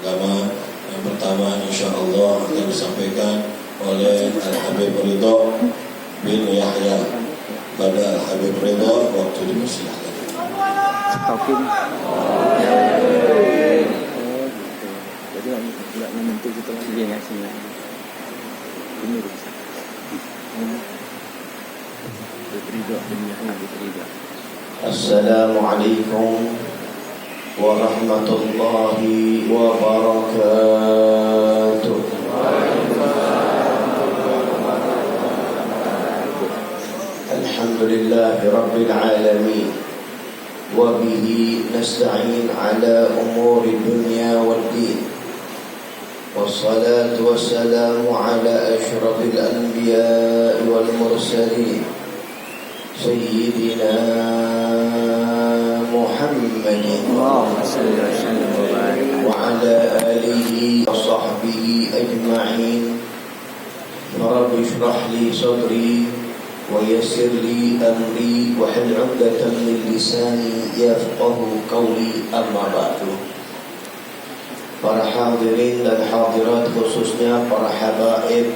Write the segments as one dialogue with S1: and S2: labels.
S1: agama. Yang pertama insyaallah akan disampaikan oleh Al-Habib Ridho bin Yahya. Pada Al-Habib Ridho, waktu dipersilakan.
S2: Taukin. Jadi nggak menentu gitu lagi dia ngasihnya. Ini bisa. Ridho bin Yahya Ridho.
S3: Assalamualaikum warahmatullahi wabarakatuh. Alhamdulillahi rabbil alamin. Wa bihi nasta'in ala umuri dunya waddin. Wassalatu wassalamu ala asyrafil anbiya'i wal mursalin Sayyidina Muhammadin wa ala alihi wa sahbihi ajma'in. Rabbi shrah li sadri wa yassir li amri wa hlul 'uqdatam min lisani yafqahu qawli, amma ba'du. Para hadirin dan hadirat, khususnya para habaib,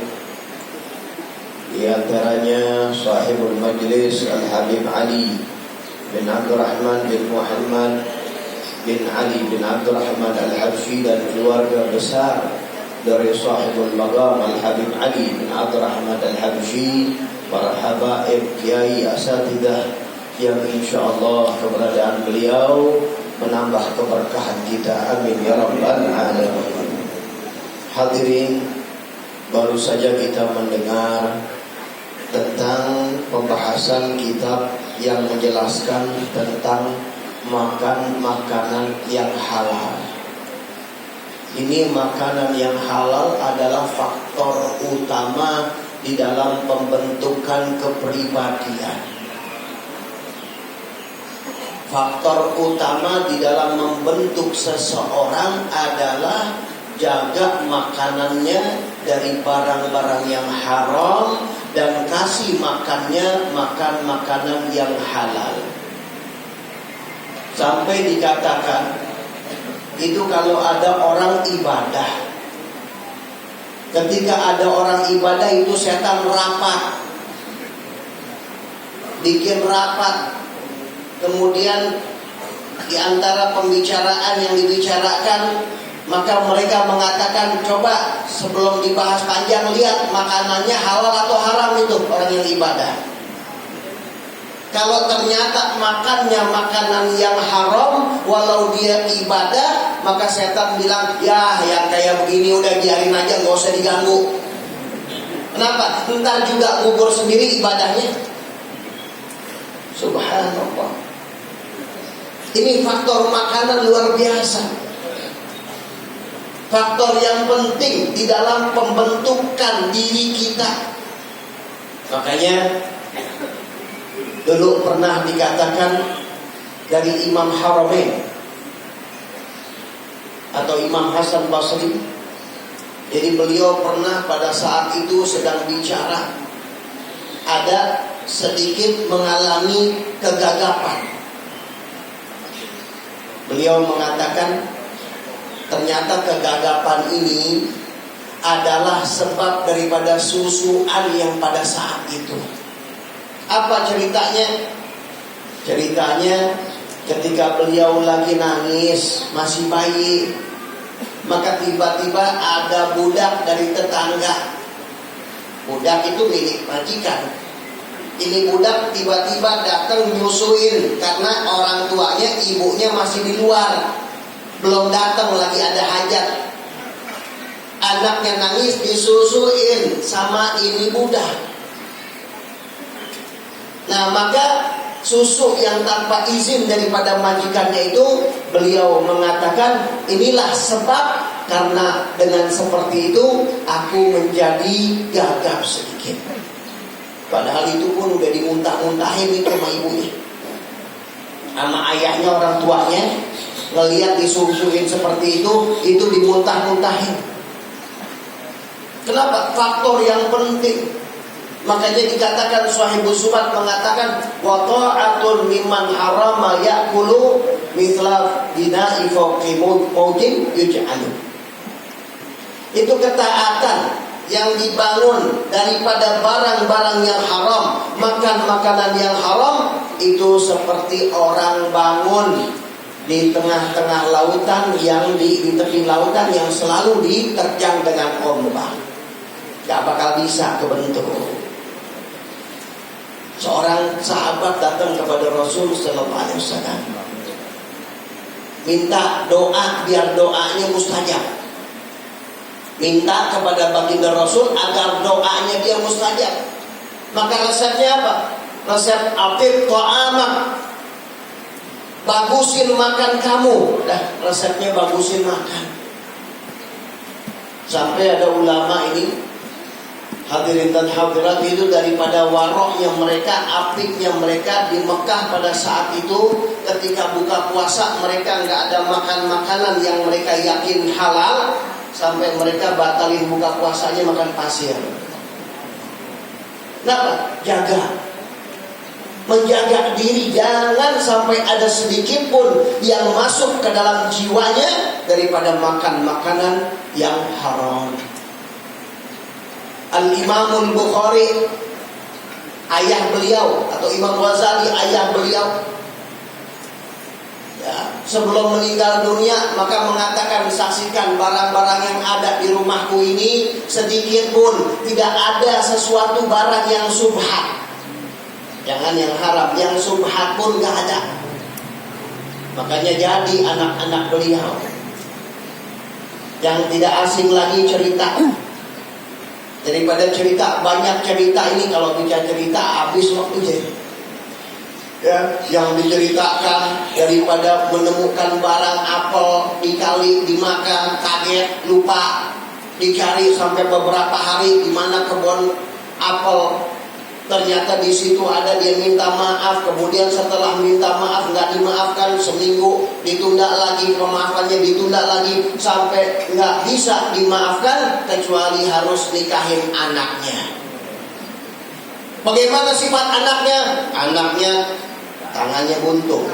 S3: di antaranya sahibul majlis Al-Habib Ali bin Abdurrahman bin Muhammad bin Ali bin Abdurrahman Al-Habsyi dan keluarga besar dari sahibul maqam Al-Habib Ali bin Abdurrahman Al-Habsyi, para habaib, kiai, asatidah yang insyaallah keberadaan beliau menambah keberkahan kita, amin ya rabbal alamin. Hadirin, baru saja kita mendengar tentang pembahasan kitab yang menjelaskan tentang makan makanan yang halal. Ini makanan yang halal adalah faktor utama di dalam pembentukan kepribadian. Faktor utama di dalam membentuk seseorang adalah jaga makanannya dari barang-barang yang haram dan kasih makannya makan makanan yang halal. Sampai dikatakan itu kalau ada orang ibadah, ketika ada orang ibadah itu setan rapat, bikin rapat. Kemudian di antara pembicaraan yang dibicarakan, maka mereka mengatakan, coba sebelum dibahas panjang lihat makanannya halal atau haram itu orang yang ibadah. Kalau ternyata makannya makanan yang haram walau dia ibadah, maka setan bilang, ya yang kayak begini udah biarin aja, gak usah diganggu. Kenapa? Ntar juga gugur sendiri ibadahnya. Subhanallah. Ini faktor makanan luar biasa. Faktor yang penting di dalam pembentukan diri kita. Makanya dulu pernah dikatakan dari Imam Haramain atau Imam Hasan Basri. Jadi beliau pernah pada saat itu sedang bicara, ada sedikit mengalami kegagapan. Beliau mengatakan ternyata kegagapan ini adalah sebab daripada susuan yang pada saat itu. Apa ceritanya? Ceritanya ketika beliau lagi nangis, masih bayi, maka tiba-tiba ada budak dari tetangga. Budak itu milik majikan. Ini budak tiba-tiba datang nyusuin karena orang tuanya, ibunya masih di luar, belum datang lagi, ada hajat. Anaknya nangis disusuin sama ini budak. Nah maka susu yang tanpa izin daripada majikannya itu, beliau mengatakan inilah sebab, karena dengan seperti itu aku menjadi gagap sedikit. Padahal itu pun udah dimuntah-muntahin itu sama ibunya, sama ayahnya, orang tuanya. Ngelihat disusuin seperti itu dimuntah-muntahin. Kenapa? Faktor yang penting. Makanya dikatakan Shahibus Subat mengatakan wa ta'atun mimman harama ya'kulu mithla bina'i fawqi mawjin yuj'alu. Itu ketaatan yang dibangun daripada barang-barang yang haram, makan makanan yang haram. Itu seperti orang bangun di tengah-tengah lautan, yang di tepi lautan yang selalu diterjang dengan ombak, gak bakal bisa kebentuk. Seorang sahabat datang kepada Rasul sallallahu alaihi wasallam, minta doa biar doanya mustajab. Minta kepada baginda Rasul agar doanya dia mustajab. Maka resepnya apa? Resep atib ta'amak, bagusin makan kamu. Resepnya bagusin makan. Sampai ada ulama ini, hadirin dan hadirat, itu daripada waroknya mereka, apiknya mereka di Mekah pada saat itu, ketika buka puasa mereka nggak ada makan makanan yang mereka yakin halal, sampai mereka batalin buka puasanya makan pasir. Kenapa? Menjaga diri, jangan sampai ada sedikit pun yang masuk ke dalam jiwanya daripada makan makanan yang haram. Al-Imamul Bukhari, ayah beliau, atau Imam Ghazali, ayah beliau, ya, sebelum meninggal dunia maka mengatakan, saksikan barang-barang yang ada di rumahku ini, sedikit pun tidak ada sesuatu barang yang subhat. Jangan yang haram, yang subhat pun gak ada. Makanya jadi anak-anak beliau yang tidak asing lagi cerita. Daripada cerita, banyak cerita ini, kalau bicara cerita habis waktunya. Ya, yang diceritakan daripada menemukan barang apel di kali, dimakan, kaget, lupa, dicari sampai beberapa hari di mana kebun apel. Ternyata di situ ada, dia minta maaf, kemudian setelah minta maaf nggak dimaafkan, seminggu ditunda lagi, pemaafannya ditunda lagi, sampai nggak bisa dimaafkan kecuali harus nikahin anaknya. Bagaimana sifat anaknya? Anaknya tangannya buntung,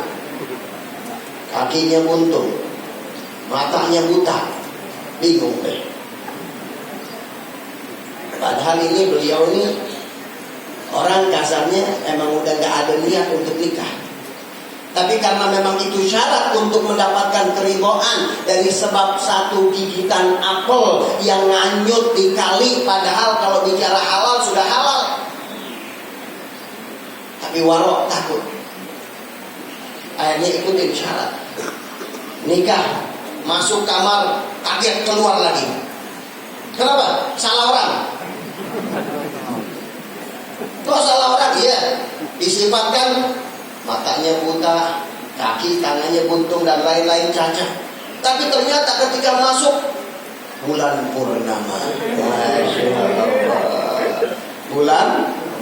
S3: kakinya buntung, matanya buta, bingung deh. Padahal ini beliau ini orang kasarnya emang udah gak ada niat untuk nikah, tapi karena memang itu syarat untuk mendapatkan keridhaan dari sebab satu gigitan apel yang nganyut di kali, padahal kalau bicara halal sudah halal. Tapi warok takut, akhirnya ikutin syarat nikah. Masuk kamar kaget keluar lagi. Kenapa? Salah orang. Kok salah orang? Iya, disifatkan matanya buta, kaki tangannya buntung dan lain-lain cacat. Tapi ternyata ketika masuk bulan purnama, Masya Allah, bulan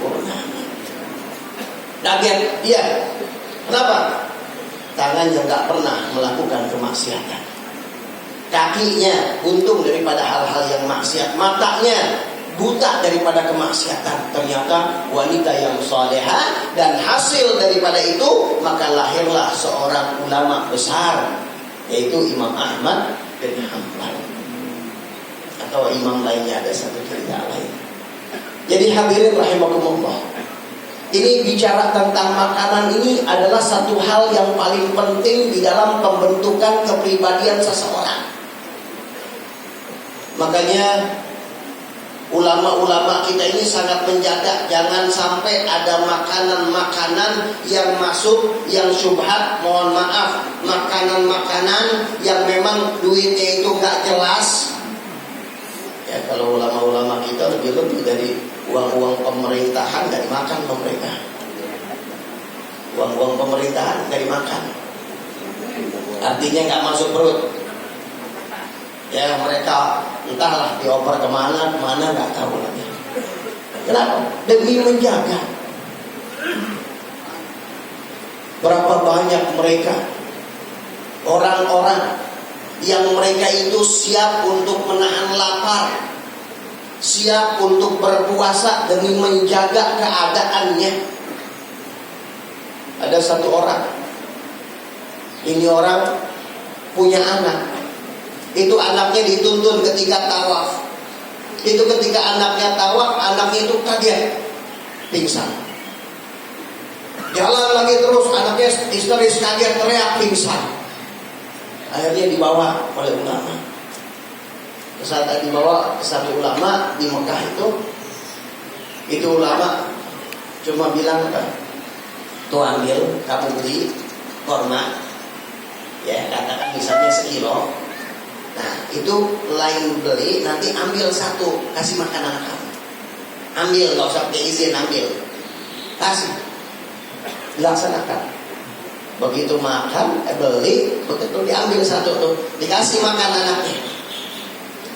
S3: purnama, kaget. Iya, kenapa? Tangannya nggak pernah melakukan kemaksiatan, kakinya buntung daripada hal-hal yang maksiat, matanya buta daripada kemaksiatan. Ternyata wanita yang salehah, dan hasil daripada itu maka lahirlah seorang ulama besar, yaitu Imam Ahmad bin Hanbal, atau imam lainnya, ada satu cerita lain. Jadi hadirin rahimakumullah, ini bicara tentang makanan ini adalah satu hal yang paling penting di dalam pembentukan kepribadian seseorang. Makanya ulama-ulama kita ini sangat menjaga jangan sampai ada makanan-makanan yang masuk yang syubhat. Mohon maaf, makanan-makanan yang memang duitnya itu gak jelas. Ya, kalau ulama-ulama kita lebih dari uang-uang pemerintahan gak dimakan pemerintah. Uang-uang pemerintahan gak dimakan, artinya gak masuk perut. Ya, mereka entahlah dioper kemana nggak tahu lagi. Kenapa? Demi menjaga. Berapa banyak mereka, orang-orang yang mereka itu siap untuk menahan lapar, siap untuk berpuasa demi menjaga keadaannya. Ada satu orang, ini orang punya anak, Itu anaknya dituntun ketika tawaf. Itu ketika anaknya tawaf, anaknya itu kaget, pingsan. Jalan lagi terus, anaknya histeris, kaget, teriak, pingsan. Akhirnya dibawa oleh ulama. Saat dibawa ke satu ulama di Mekah itu ulama cuma bilang apa? Tuh ambil, kamu beli korma, ya katakan misalnya sekilo. Nah itu lain beli, nanti ambil satu, kasih makan anak kamu. Ambil, nggak usah pakai izin, ambil, kasih, dilaksanakan. Begitu makan, beli, begitu diambil satu tuh, dikasih makan anaknya.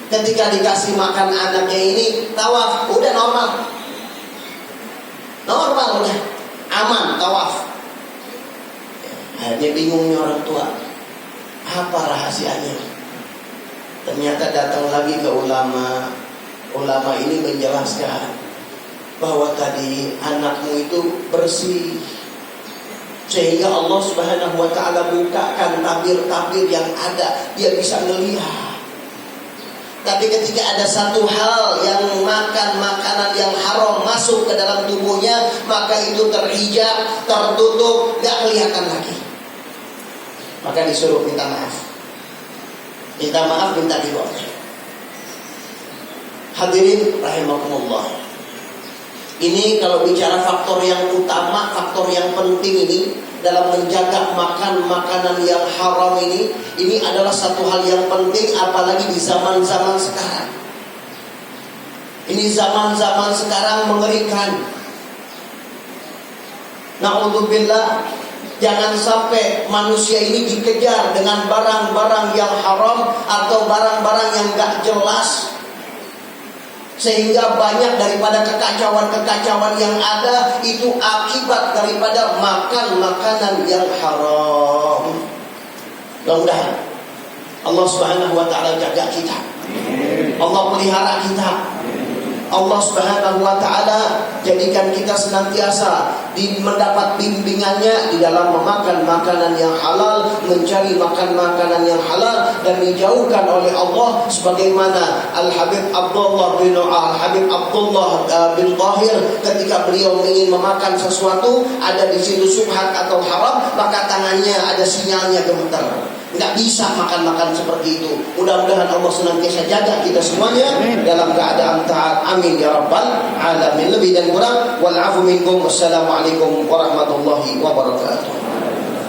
S3: Ketika dikasih makan anaknya ini tawaf, udah normal udah aman tawaf. Akhirnya bingungnya orang tua, apa rahasianya? Ternyata datang lagi ke ulama. Ulama ini menjelaskan bahwa tadi anakmu itu bersih, sehingga Allah Subhanahu wa ta'ala bukakan tabir-tabir yang ada, dia bisa melihat. Tapi ketika ada satu hal yang makan makanan yang haram masuk ke dalam tubuhnya, maka itu terhijab, tertutup, gak kelihatan lagi. Maka disuruh minta maaf. Minta maaf, minta dibawa. Hadirin rahimakumullah. Ini kalau bicara faktor yang utama, faktor yang penting ini dalam menjaga makan makanan yang haram ini adalah satu hal yang penting, apalagi di zaman-zaman sekarang. Ini zaman-zaman sekarang mengerikan. Na'udzubillah, jangan sampai manusia ini dikejar dengan barang-barang yang haram atau barang-barang yang gak jelas, sehingga banyak daripada kekacauan-kekacauan yang ada itu akibat daripada makan makanan yang haram. Mudah-mudahan Allah Subhanahu wa ta'ala jaga kita, Allah pelihara kita, Allah Subhanahu wa ta'ala jadikan kita senantiasa mendapat bimbingannya di dalam memakan makanan yang halal, mencari makan makanan yang halal, dan dijauhkan oleh Allah. Sebagaimana Al-Habib Abdullah bin Tahir, ketika beliau ingin memakan sesuatu, ada di situ subhat atau haram, maka tangannya ada sinyalnya gemetar. Nggak bisa makan-makan seperti itu. Mudah-mudahan Allah senantiasa jaga kita semuanya dalam keadaan taat. Amin ya rabbal alamin. Lebih dan kurang, wal afu minkum. Wassalamualaikum warahmatullahi wabarakatuh.